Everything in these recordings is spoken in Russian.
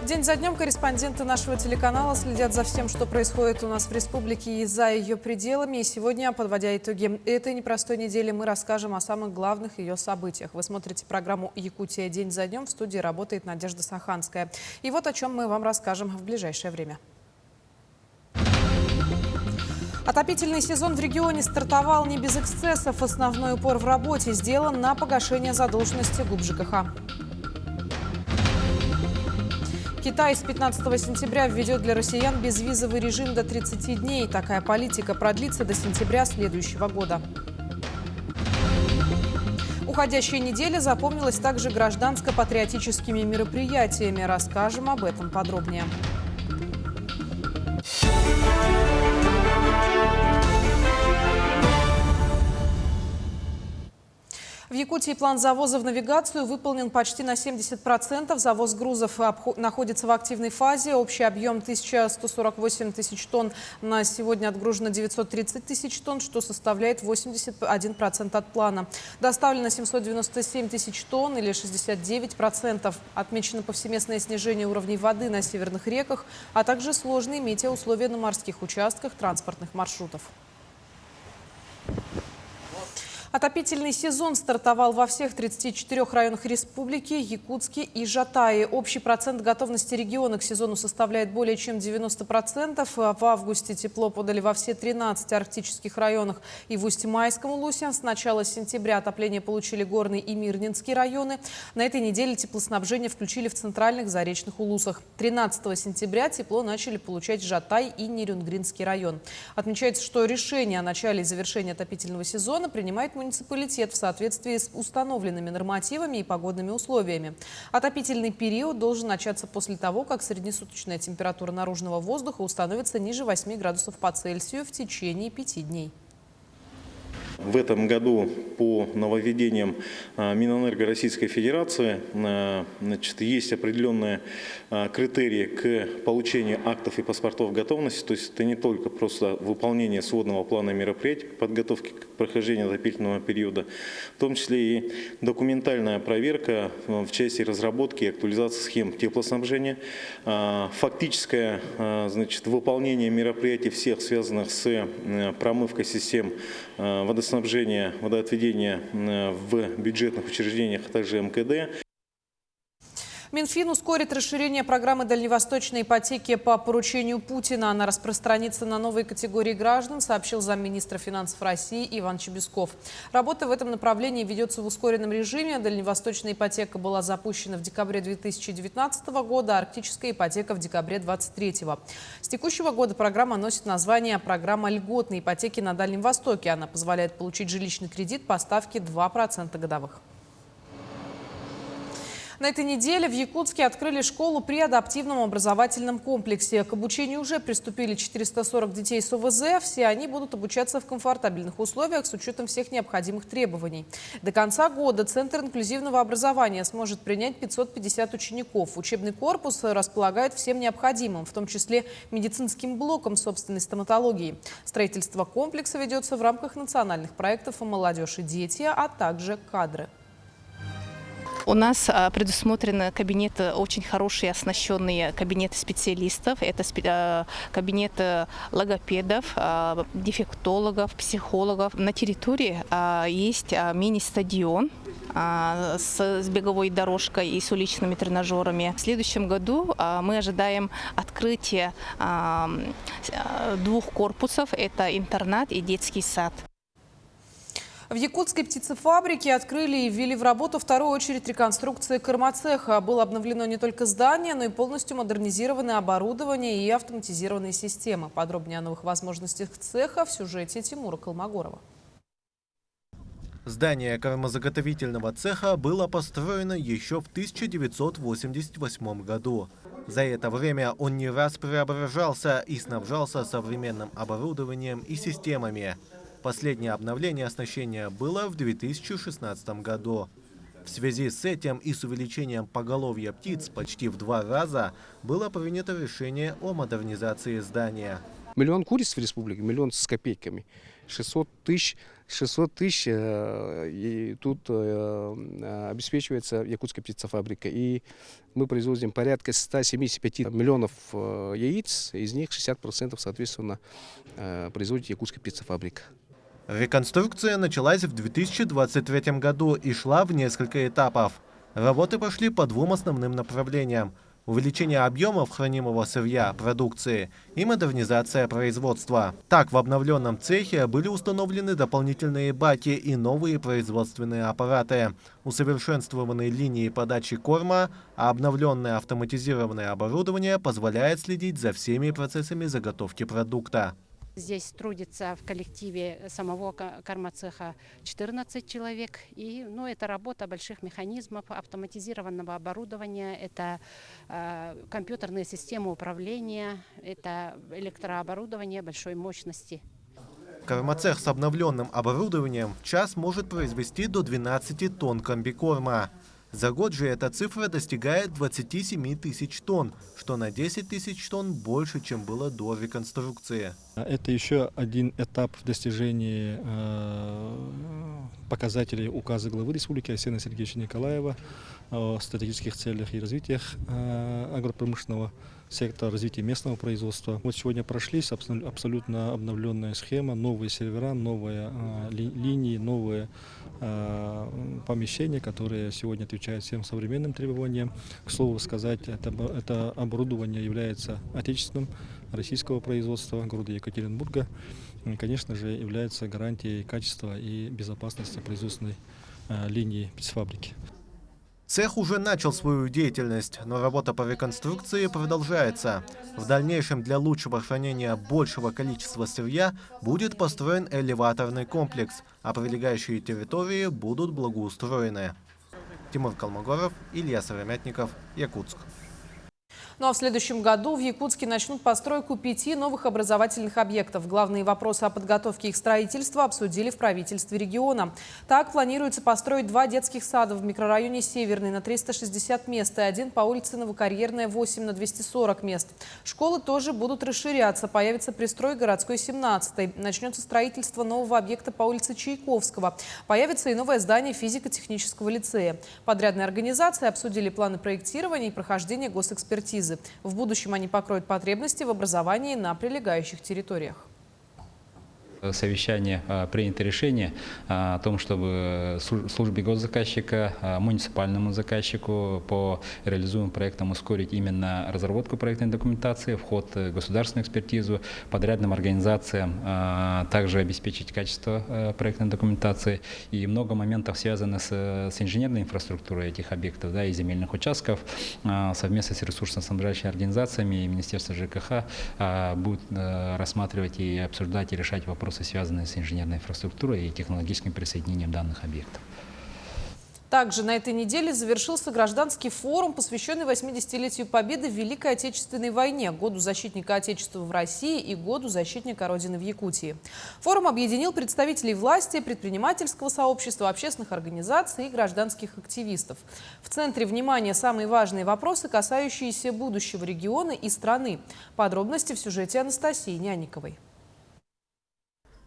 День за днем корреспонденты нашего телеканала следят за всем, что происходит у нас в республике и за ее пределами. И сегодня, подводя итоги этой непростой недели, мы расскажем о самых главных ее событиях. Вы смотрите программу «Якутия. День за днем». В студии работает Надежда Саханская. И вот о чем мы вам расскажем в ближайшее время. Отопительный сезон в регионе стартовал не без эксцессов. Основной упор в работе сделан на погашение задолженности ГУП ЖКХ. Китай с 15 сентября введет для россиян безвизовый режим до 30 дней. Такая политика продлится до сентября следующего года. Уходящая неделя запомнилась также гражданско-патриотическими мероприятиями. Расскажем об этом подробнее. В Якутии план завоза в навигацию выполнен почти на 70%. Завоз грузов находится в активной фазе. Общий объем 1148 тысяч тонн. На сегодня отгружено 930 тысяч тонн, что составляет 81% от плана. Доставлено 797 тысяч тонн или 69%. Отмечено повсеместное снижение уровней воды на северных реках, а также сложные метеоусловия на морских участках транспортных маршрутов. Отопительный сезон стартовал во всех 34 районах республики, Якутске и Жатае. Общий процент готовности региона к сезону составляет более чем 90%. В августе тепло подали во все 13 арктических районах и в Усть-Майском улусе. С начала сентября отопление получили Горный и Мирнинский районы. На этой неделе теплоснабжение включили в центральных заречных улусах. 13 сентября тепло начали получать Жатай и Нерюнгринский район. Отмечается, что решение о начале и завершении отопительного сезона принимает муниципалитет в соответствии с установленными нормативами и погодными условиями. Отопительный период должен начаться после того, как среднесуточная температура наружного воздуха установится ниже 8 градусов по Цельсию в течение 5 дней. В этом году по нововведениям Минэнерго Российской Федерации есть определенные критерии к получению актов и паспортов готовности. То есть это не только просто выполнение сводного плана мероприятий подготовки к прохождению отопительного периода, в том числе и документальная проверка в части разработки и актуализации схем теплоснабжения, фактическое выполнение мероприятий всех связанных с промывкой систем водоснабжения, водоотведения в бюджетных учреждениях, а также МКД. Минфин ускорит расширение программы дальневосточной ипотеки по поручению Путина. Она распространится на новые категории граждан, сообщил замминистра финансов России Иван Чебесков. Работа в этом направлении ведется в ускоренном режиме. Дальневосточная ипотека была запущена в декабре 2019 года, а арктическая ипотека в декабре 2023. С текущего года программа носит название «Программа льготной ипотеки на Дальнем Востоке». Она позволяет получить жилищный кредит по ставке 2% годовых. На этой неделе в Якутске открыли школу при адаптивном образовательном комплексе. К обучению уже приступили 440 детей с ОВЗ. Все они будут обучаться в комфортабельных условиях с учетом всех необходимых требований. До конца года Центр инклюзивного образования сможет принять 550 учеников. Учебный корпус располагает всем необходимым, в том числе медицинским блоком собственной стоматологии. Строительство комплекса ведется в рамках национальных проектов «Молодежь и дети», а также «Кадры». У нас предусмотрены кабинеты, очень хорошие, оснащенные кабинеты специалистов. Это кабинеты логопедов, дефектологов, психологов. На территории есть мини-стадион с беговой дорожкой и с уличными тренажерами. В следующем году мы ожидаем открытия 2 корпусов. Это интернат и детский сад. В якутской птицефабрике открыли и ввели в работу вторую очередь реконструкции кормоцеха. Было обновлено не только здание, но и полностью модернизировано оборудование и автоматизированные системы. Подробнее о новых возможностях цеха в сюжете Тимура Колмогорова. Здание кормозаготовительного цеха было построено еще в 1988 году. За это время он не раз преображался и снабжался современным оборудованием и системами. Последнее обновление оснащения было в 2016 году. В связи с этим и с увеличением поголовья птиц почти в 2 раза было принято решение о модернизации здания. 1 000 000 куриц в республике, 1 000 000 с копейками. 600 тысяч и тут обеспечивается якутская птицефабрика. И мы производим порядка 175 миллионов яиц, из них 60% соответственно производит якутская птицефабрика. Реконструкция началась в 2023 году и шла в несколько этапов. Работы пошли по двум основным направлениям: увеличение объемов хранимого сырья, продукции и модернизация производства. Так, в обновленном цехе были установлены дополнительные баки и новые производственные аппараты, усовершенствованные линии подачи корма, а обновленное автоматизированное оборудование позволяет следить за всеми процессами заготовки продукта. Здесь трудится в коллективе самого кормоцеха 14 человек. И это работа больших механизмов, автоматизированного оборудования, это компьютерные системы управления, это электрооборудование большой мощности. Кормоцех с обновленным оборудованием в час может произвести до 12 тонн комбикорма. За год же эта цифра достигает 27 тысяч тонн, что на 10 тысяч тонн больше, чем было до реконструкции. Это еще один этап в достижении показателей указа главы республики Арсения Сергеевича Николаева о стратегических целях и развитиях агропромышленного сектора, развития местного производства. Вот сегодня прошлись абсолютно обновленная схема, новые сервера, новые линии, новые помещения, которые сегодня отвечают всем современным требованиям. К слову сказать, это оборудование является отечественным, российского производства города Екатеринбурга. И, конечно же, является гарантией качества и безопасности производственной линии птицефабрики. Цех уже начал свою деятельность, но работа по реконструкции продолжается. В дальнейшем для лучшего хранения большего количества сырья будет построен элеваторный комплекс, а прилегающие территории будут благоустроены. Тимур Калмогоров, Илья Сыромятников, Якутск. Ну а в следующем году в Якутске начнут постройку 5 новых образовательных объектов. Главные вопросы о подготовке их строительства обсудили в правительстве региона. Так, планируется построить 2 детских сада в микрорайоне Северный на 360 мест и 1 по улице Новокарьерная 8 на 240 мест. Школы тоже будут расширяться. Появится пристрой городской 17-й. Начнется строительство нового объекта по улице Чайковского. Появится и новое здание физико-технического лицея. Подрядные организации обсудили планы проектирования и прохождения госэкспертизы. В будущем они покроют потребности в образовании на прилегающих территориях. Совещание принято решение о том, чтобы службе госзаказчика, муниципальному заказчику по реализуемым проектам ускорить именно разработку проектной документации, вход в государственную экспертизу, подрядным организациям также обеспечить качество проектной документации. И много моментов связано с инженерной инфраструктурой этих объектов, и земельных участков. Совместно с ресурсно-снабжающими организациями и Министерство ЖКХ будут рассматривать и обсуждать и решать вопросы, связанные с инженерной инфраструктурой и технологическим присоединением данных объектов. Также на этой неделе завершился гражданский форум, посвященный 80-летию Победы в Великой Отечественной войне, Году защитника Отечества в России и Году защитника Родины в Якутии. Форум объединил представителей власти, предпринимательского сообщества, общественных организаций и гражданских активистов. В центре внимания самые важные вопросы, касающиеся будущего региона и страны. Подробности в сюжете Анастасии Нянниковой.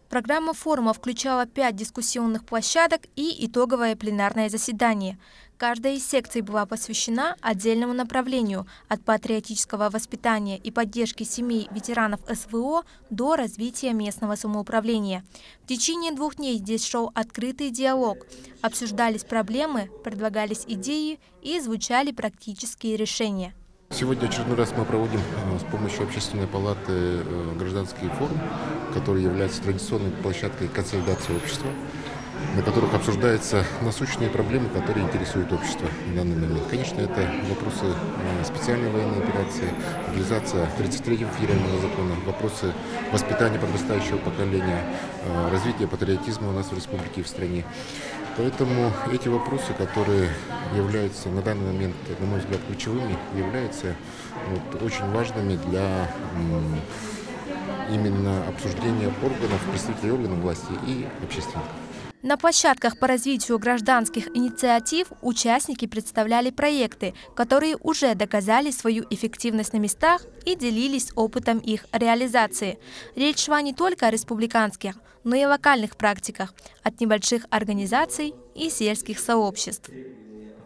Программа форума включала 5 дискуссионных площадок и итоговое пленарное заседание. Каждая из секций была посвящена отдельному направлению – от патриотического воспитания и поддержки семей ветеранов СВО до развития местного самоуправления. В течение 2 дней здесь шел открытый диалог. Обсуждались проблемы, предлагались идеи и звучали практические решения. Сегодня очередной раз мы проводим с помощью Общественной палаты гражданский форум, который является традиционной площадкой консолидации общества, на которых обсуждаются насущные проблемы, которые интересуют общество в данный момент. Конечно, это вопросы специальной военной операции, реализация 33-го федерального закона, вопросы воспитания подрастающего поколения, развития патриотизма у нас в республике и в стране. Поэтому эти вопросы, которые являются на данный момент, на мой взгляд, ключевыми, являются очень важными для именно обсуждения органов, представителей органов власти и общественников. На площадках по развитию гражданских инициатив участники представляли проекты, которые уже доказали свою эффективность на местах и делились опытом их реализации. Речь шла не только о республиканских, но и локальных практиках от небольших организаций и сельских сообществ.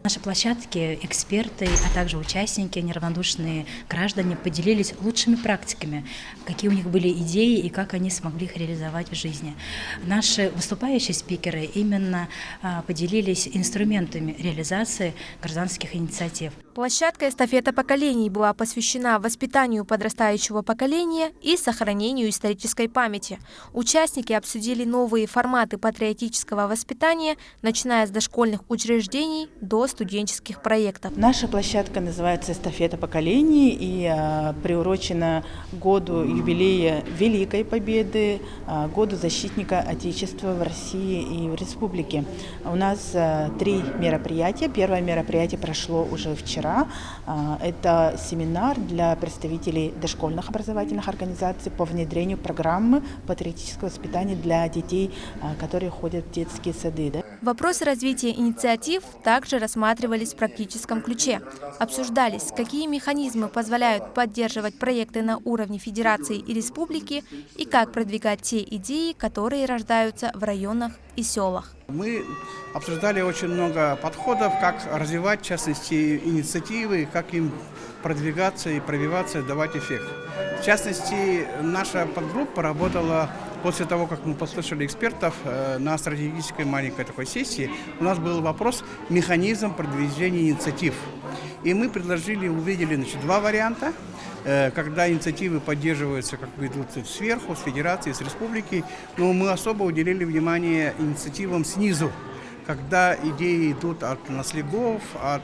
Наши площадки, эксперты, а также участники, неравнодушные граждане поделились лучшими практиками, какие у них были идеи и как они смогли их реализовать в жизни. Наши выступающие спикеры именно поделились инструментами реализации гражданских инициатив. Площадка «Эстафета поколений» была посвящена воспитанию подрастающего поколения и сохранению исторической памяти. Участники обсудили новые форматы патриотического воспитания, начиная с дошкольных учреждений до студенческих проектов. Наша площадка называется «Эстафета поколений» и приурочена году юбилея Великой Победы, году защитника Отечества в России и в Республике. У нас 3 мероприятия. Первое мероприятие прошло уже вчера. Это семинар для представителей дошкольных образовательных организаций по внедрению программы патриотического воспитания для детей, которые ходят в детские сады. Вопросы развития инициатив также рассматривались в практическом ключе. Обсуждались, какие механизмы позволяют поддерживать проекты на уровне федерации и республики и как продвигать те идеи, которые рождаются в районах и селах. Мы обсуждали очень много подходов, как развивать, в частности, инициативы, как им продвигаться и пробиваться, давать эффект. В частности, наша подгруппа работала после того, как мы послушали экспертов на стратегической маленькой такой сессии. У нас был вопрос механизм продвижения инициатив. И мы увидели 2 варианта. Когда инициативы поддерживаются, как ведутся сверху, с федерации, с республики, но мы особо уделили внимание инициативам снизу, когда идеи идут от наследников, от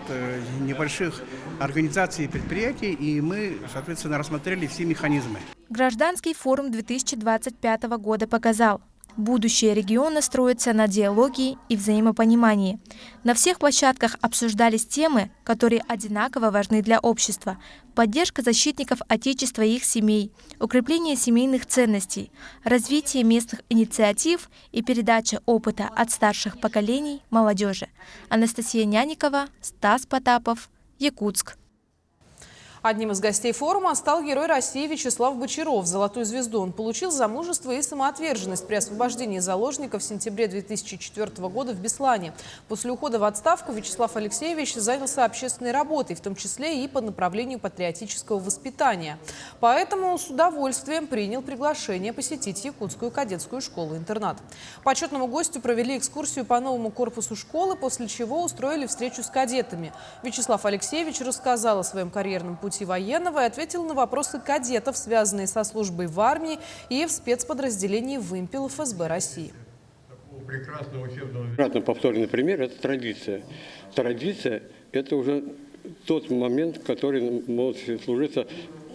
небольших организаций и предприятий, и мы, соответственно, рассмотрели все механизмы. Гражданский форум 2025 года показал, будущее региона строится на диалоге и взаимопонимании. На всех площадках обсуждались темы, которые одинаково важны для общества. Поддержка защитников Отечества и их семей, укрепление семейных ценностей, развитие местных инициатив и передача опыта от старших поколений молодежи. Анастасия Няникова, Стас Потапов, Якутск. Одним из гостей форума стал Герой России Вячеслав Бочаров. Золотую звезду он получил за мужество и самоотверженность при освобождении заложников в сентябре 2004 года в Беслане. После ухода в отставку Вячеслав Алексеевич занялся общественной работой, в том числе и по направлению патриотического воспитания. Поэтому с удовольствием принял приглашение посетить Якутскую кадетскую школу-интернат. Почетному гостю провели экскурсию по новому корпусу школы, после чего устроили встречу с кадетами. Вячеслав Алексеевич рассказал о своем карьерном пути военного и ответил на вопросы кадетов, связанные со службой в армии и в спецподразделении «Вымпел» ФСБ России. Повторный пример – это традиция. Традиция – это уже тот момент, который может служиться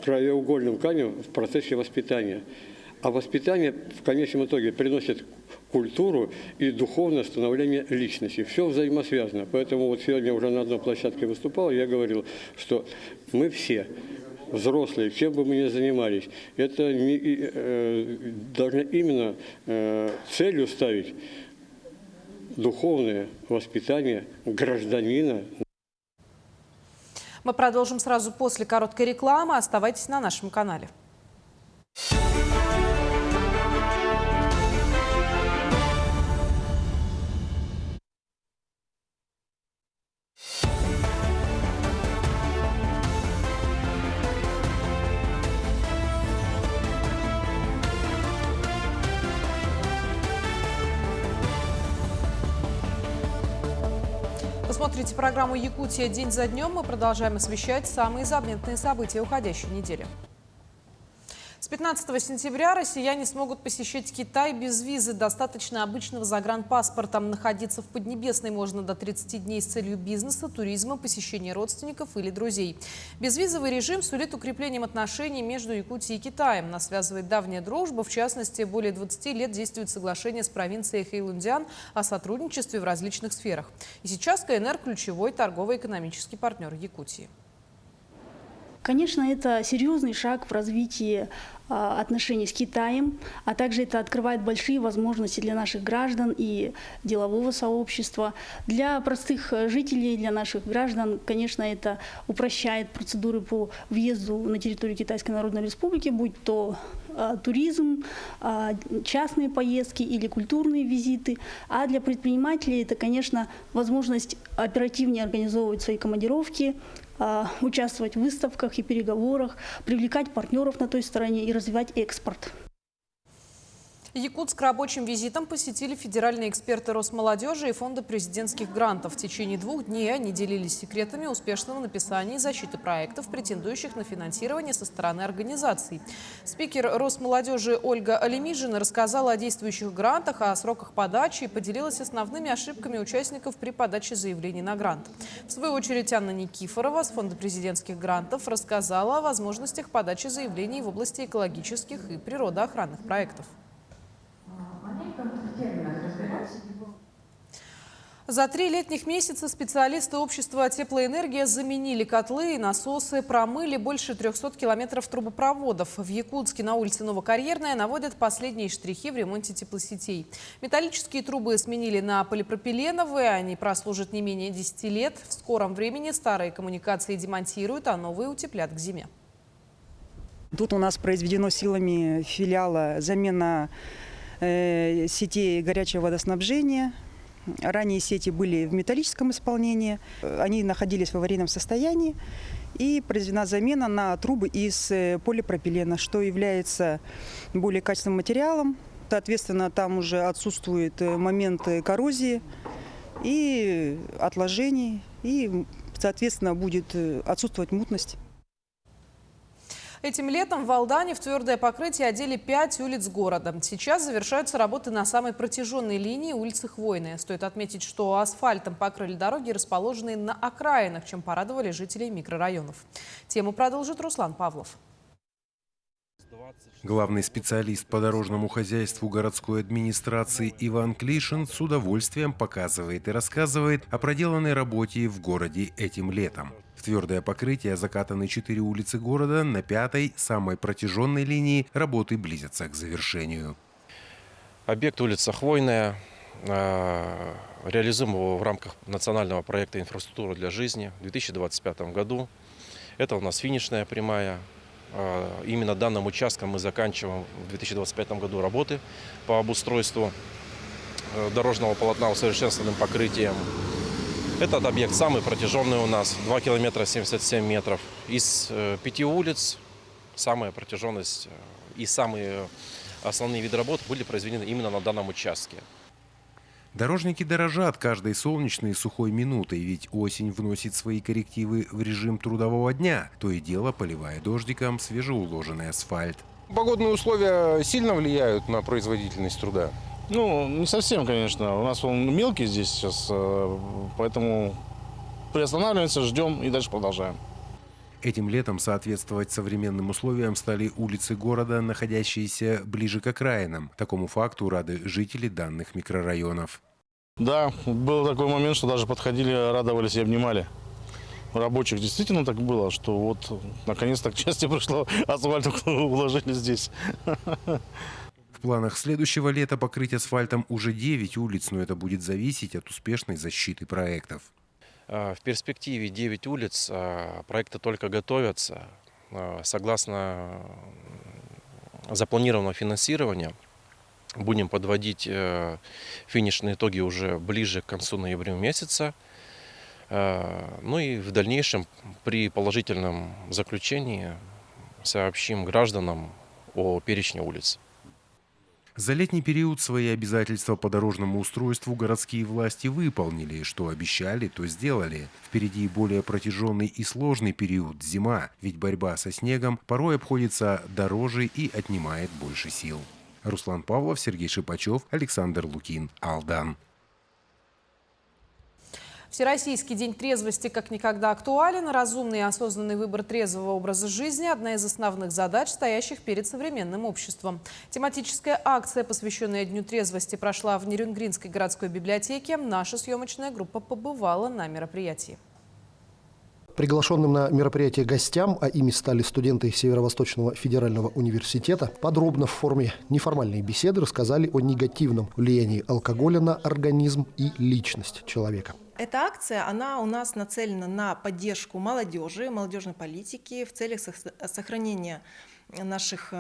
краеугольным камнем в процессе воспитания. А воспитание в конечном итоге приносит культуру и духовное становление личности. Все взаимосвязано. Поэтому вот сегодня уже на одной площадке выступал, я говорил, что мы все, взрослые, чем бы мы ни занимались, это должны именно целью ставить духовное воспитание гражданина. Мы продолжим сразу после короткой рекламы. Оставайтесь на нашем канале. Вы смотрите программу «Якутия. День за днем». Мы продолжаем освещать самые заметные события уходящей недели. С 15 сентября россияне смогут посещать Китай без визы. Достаточно обычного загранпаспорта. Находиться в Поднебесной можно до 30 дней с целью бизнеса, туризма, посещения родственников или друзей. Безвизовый режим сулит укреплением отношений между Якутией и Китаем. Нас связывает давняя дружба. В частности, более 20 лет действует соглашение с провинцией Хэйлунцзян о сотрудничестве в различных сферах. И сейчас КНР – ключевой торгово-экономический партнер Якутии. Конечно, это серьезный шаг в развитии отношений с Китаем, а также это открывает большие возможности для наших граждан и делового сообщества. Для простых жителей, для наших граждан, конечно, это упрощает процедуры по въезду на территорию Китайской Народной Республики, будь то туризм, частные поездки или культурные визиты. А для предпринимателей это, конечно, возможность оперативнее организовывать свои командировки, участвовать в выставках и переговорах, привлекать партнеров на той стороне и развивать экспорт. Якутск рабочим визитом посетили федеральные эксперты Росмолодежи и Фонда президентских грантов. В течение 2 дней они делились секретами успешного написания и защиты проектов, претендующих на финансирование со стороны организаций. Спикер Росмолодежи Ольга Алимижина рассказала о действующих грантах, о сроках подачи и поделилась основными ошибками участников при подаче заявлений на грант. В свою очередь Анна Никифорова с Фонда президентских грантов рассказала о возможностях подачи заявлений в области экологических и природоохранных проектов. За 3 летних месяца специалисты общества «Теплоэнергия» заменили котлы и насосы, промыли больше 300 километров трубопроводов. В Якутске на улице Новокарьерная наводят последние штрихи в ремонте теплосетей. Металлические трубы сменили на полипропиленовые, они прослужат не менее 10 лет. В скором времени старые коммуникации демонтируют, а новые утеплят к зиме. Тут у нас произведено силами филиала замена сетей горячего водоснабжения. Ранее сети были в металлическом исполнении, они находились в аварийном состоянии, и произведена замена на трубы из полипропилена, что является более качественным материалом. Соответственно, там уже отсутствует момент коррозии и отложений, и, соответственно, будет отсутствовать мутность. Этим летом в Алдане в твердое покрытие одели 5 улиц города. Сейчас завершаются работы на самой протяженной линии улицы Хвойная. Стоит отметить, что асфальтом покрыли дороги, расположенные на окраинах, чем порадовали жителей микрорайонов. Тему продолжит Руслан Павлов. Главный специалист по дорожному хозяйству городской администрации Иван Клишин с удовольствием показывает и рассказывает о проделанной работе в городе этим летом. В твердое покрытие закатаны 4 улицы города, на 5-й, самой протяженной линии, работы близятся к завершению. Объект улица Хвойная. Реализуем его в рамках национального проекта «Инфраструктура для жизни» в 2025 году. Это у нас финишная прямая. Именно данным участком мы заканчиваем в 2025 году работы по обустройству дорожного полотна усовершенствованным покрытием. Этот объект самый протяженный у нас, 2 километра 77 метров. Из 5 улиц самая протяженность и самые основные виды работ были произведены именно на данном участке. Дорожники дорожат каждой солнечной и сухой минутой, ведь осень вносит свои коррективы в режим трудового дня, то и дело поливая дождиком свежеуложенный асфальт. Погодные условия сильно влияют на производительность труда? Ну, не совсем, конечно. У нас он мелкий здесь сейчас, поэтому приостанавливаемся, ждем и дальше продолжаем. Этим летом соответствовать современным условиям стали улицы города, находящиеся ближе к окраинам. Такому факту рады жители данных микрорайонов. Да, был такой момент, что даже подходили, радовались и обнимали. У рабочих действительно так было, что вот наконец-то к счастью пришло, асфальт уложили здесь. В планах следующего лета покрыть асфальтом уже 9 улиц, но это будет зависеть от успешной защиты проектов. В перспективе 9 улиц, проекты только готовятся. Согласно запланированного финансирования будем подводить финишные итоги уже ближе к концу ноября месяца. Ну и в дальнейшем при положительном заключении сообщим гражданам о перечне улиц. За летний период свои обязательства по дорожному устройству городские власти выполнили. Что обещали, то сделали. Впереди более протяженный и сложный период – зима. Ведь борьба со снегом порой обходится дороже и отнимает больше сил. Руслан Павлов, Сергей Шипачев, Александр Лукин, Алдан. Всероссийский день трезвости как никогда актуален. Разумный и осознанный выбор трезвого образа жизни – одна из основных задач, стоящих перед современным обществом. Тематическая акция, посвященная Дню трезвости, прошла в Нерюнгринской городской библиотеке. Наша съемочная группа побывала на мероприятии. Приглашенным на мероприятие гостям, а ими стали студенты Северо-Восточного федерального университета, подробно в форме неформальной беседы рассказали о негативном влиянии алкоголя на организм и личность человека. Эта акция, она у нас нацелена на поддержку молодежи, молодежной политики в целях сохранения наших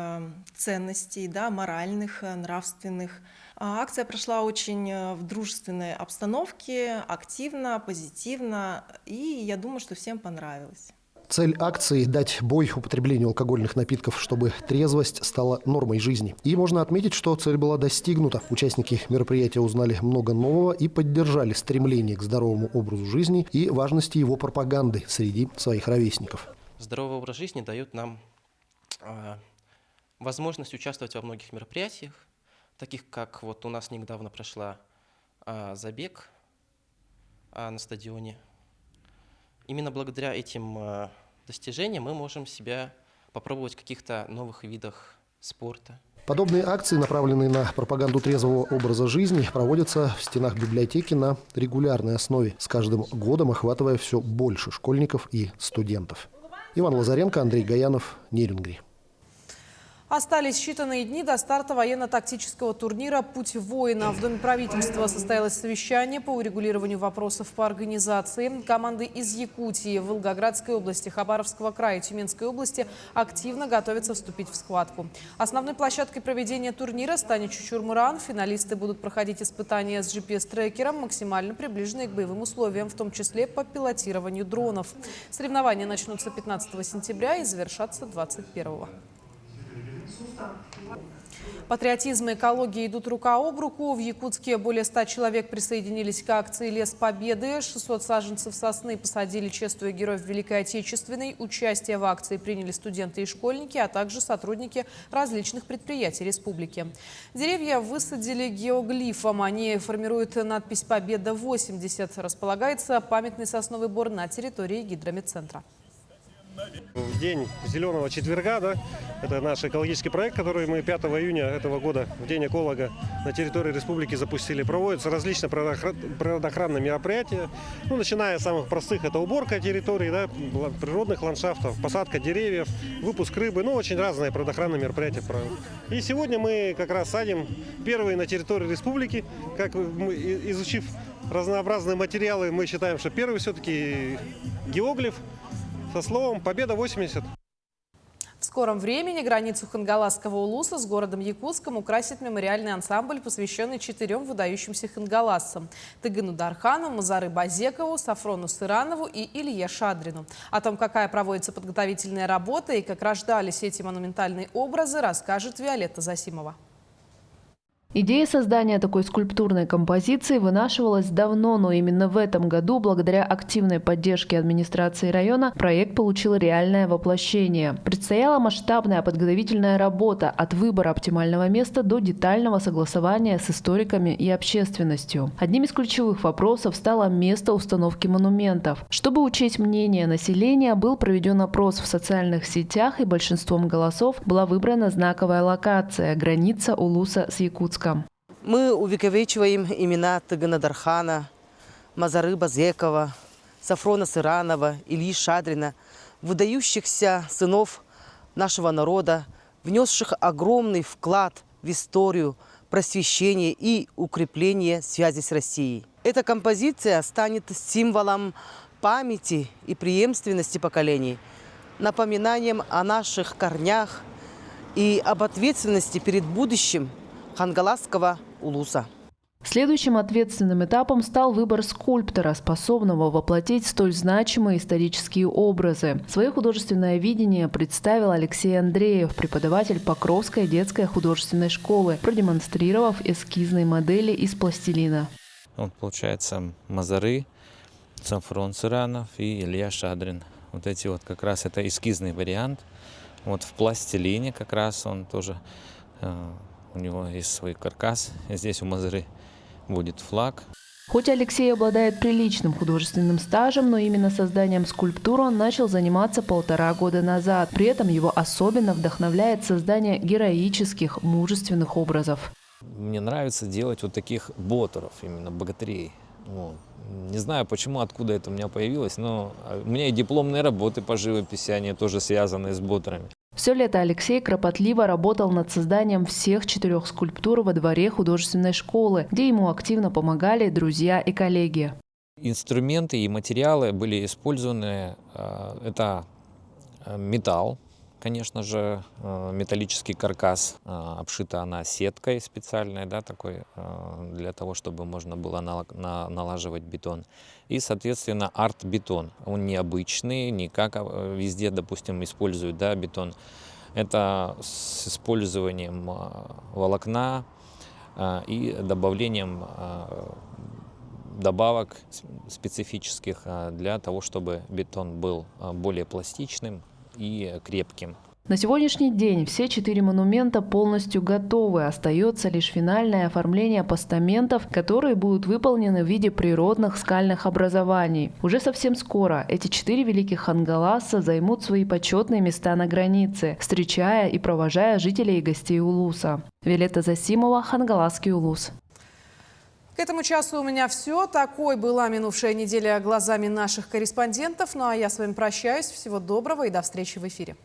ценностей, да, моральных, нравственных. Акция прошла очень в дружественной обстановке, активно, позитивно, и я думаю, что всем понравилось. Цель акции – дать бой употреблению алкогольных напитков, чтобы трезвость стала нормой жизни. И можно отметить, что цель была достигнута. Участники мероприятия узнали много нового и поддержали стремление к здоровому образу жизни и важности его пропаганды среди своих ровесников. Здоровый образ жизни дает нам возможность участвовать во многих мероприятиях, таких как вот у нас недавно прошла забег на стадионе. Именно благодаря этим достижениям мы можем себя попробовать в каких-то новых видах спорта. Подобные акции, направленные на пропаганду трезвого образа жизни, проводятся в стенах библиотеки на регулярной основе, с каждым годом охватывая все больше школьников и студентов. Иван Лазаренко, Андрей Гаянов, Нерюнгри. Остались считанные дни до старта военно-тактического турнира «Путь воина». В Доме правительства состоялось совещание по урегулированию вопросов по организации. Команды из Якутии, Волгоградской области, Хабаровского края и Тюменской области активно готовятся вступить в схватку. Основной площадкой проведения турнира станет Чучур-Муран. Финалисты будут проходить испытания с GPS-трекером, максимально приближенные к боевым условиям, в том числе по пилотированию дронов. Соревнования начнутся 15 сентября и завершатся 21-го. Патриотизм и экология идут рука об руку. В Якутске более 100 человек присоединились к акции «Лес Победы». 600 саженцев сосны посадили, чествуя героев Великой Отечественной. Участие в акции приняли студенты и школьники, а также сотрудники различных предприятий республики. Деревья высадили геоглифом. Они формируют надпись «Победа-80». Располагается памятный сосновый бор на территории гидромедцентра. В день зеленого четверга, да, это наш экологический проект, который мы 5 июня этого года, в день эколога, на территории республики запустили. Проводятся различные природоохранные мероприятия, начиная с самых простых, это уборка территорий, да, природных ландшафтов, посадка деревьев, выпуск рыбы, очень разные природоохранные мероприятия. И сегодня мы как раз садим первые на территории республики, как мы, изучив разнообразные материалы, мы считаем, что первый все-таки геоглиф со словом «Победа-80». В скором времени границу Хангаласского улуса с городом Якутском украсит мемориальный ансамбль, посвященный 4 выдающимся хангаласцам – Тыгану Дархану, Мазары Базекову, Сафрону Сыранову и Илье Шадрину. О том, какая проводится подготовительная работа и как рождались эти монументальные образы, расскажет Виолетта Засимова. Идея создания такой скульптурной композиции вынашивалась давно, но именно в этом году, благодаря активной поддержке администрации района, проект получил реальное воплощение. Предстояла масштабная подготовительная работа от выбора оптимального места до детального согласования с историками и общественностью. Одним из ключевых вопросов стало место установки монументов. Чтобы учесть мнение населения, был проведен опрос в социальных сетях, и большинством голосов была выбрана знаковая локация – граница улуса с Якутском. Мы увековечиваем имена Тыгана Дархана, Мазары Базекова, Сафрона Сыранова, Ильи Шадрина, выдающихся сынов нашего народа, внесших огромный вклад в историю, просвещение и укрепление связи с Россией. Эта композиция станет символом памяти и преемственности поколений, напоминанием о наших корнях и об ответственности перед будущим Хангаласского улуса. Следующим ответственным этапом стал выбор скульптора, способного воплотить столь значимые исторические образы. Свое художественное видение представил Алексей Андреев, преподаватель Покровской детской художественной школы, продемонстрировав эскизные модели из пластилина. Вот получается Мазары, Сафрон Сыранов и Илья Шадрин. Вот эти вот как раз это эскизный вариант. Вот в пластилине как раз он тоже... У него есть свой каркас. Здесь у Мазары будет флаг. Хоть Алексей обладает приличным художественным стажем, но именно созданием скульптуры он начал заниматься 1,5 года назад. При этом его особенно вдохновляет создание героических, мужественных образов. Мне нравится делать вот таких ботеров, именно богатырей. Вот. Не знаю, почему, откуда это у меня появилось, но у меня и дипломные работы по живописи, они тоже связаны с бутерами. Все лето Алексей кропотливо работал над созданием всех 4 скульптур во дворе художественной школы, где ему активно помогали друзья и коллеги. Инструменты и материалы были использованы. Это металл, конечно же, металлический каркас. Обшита она сеткой специальной, да, такой, для того, чтобы можно было налаживать бетон. И, соответственно, арт-бетон. Он необычный, не как везде, допустим, используют, да, бетон. Это с использованием волокна и добавлением добавок специфических для того, чтобы бетон был более пластичным и крепким. На сегодняшний день все 4 монумента полностью готовы. Остается лишь финальное оформление постаментов, которые будут выполнены в виде природных скальных образований. Уже совсем скоро эти 4 великих Хангаласа займут свои почетные места на границе, встречая и провожая жителей и гостей Улуса. Виолетта Засимова, Хангаласский Улус. К этому часу у меня все. Такой была минувшая неделя глазами наших корреспондентов. Ну а я с вами прощаюсь. Всего доброго и до встречи в эфире.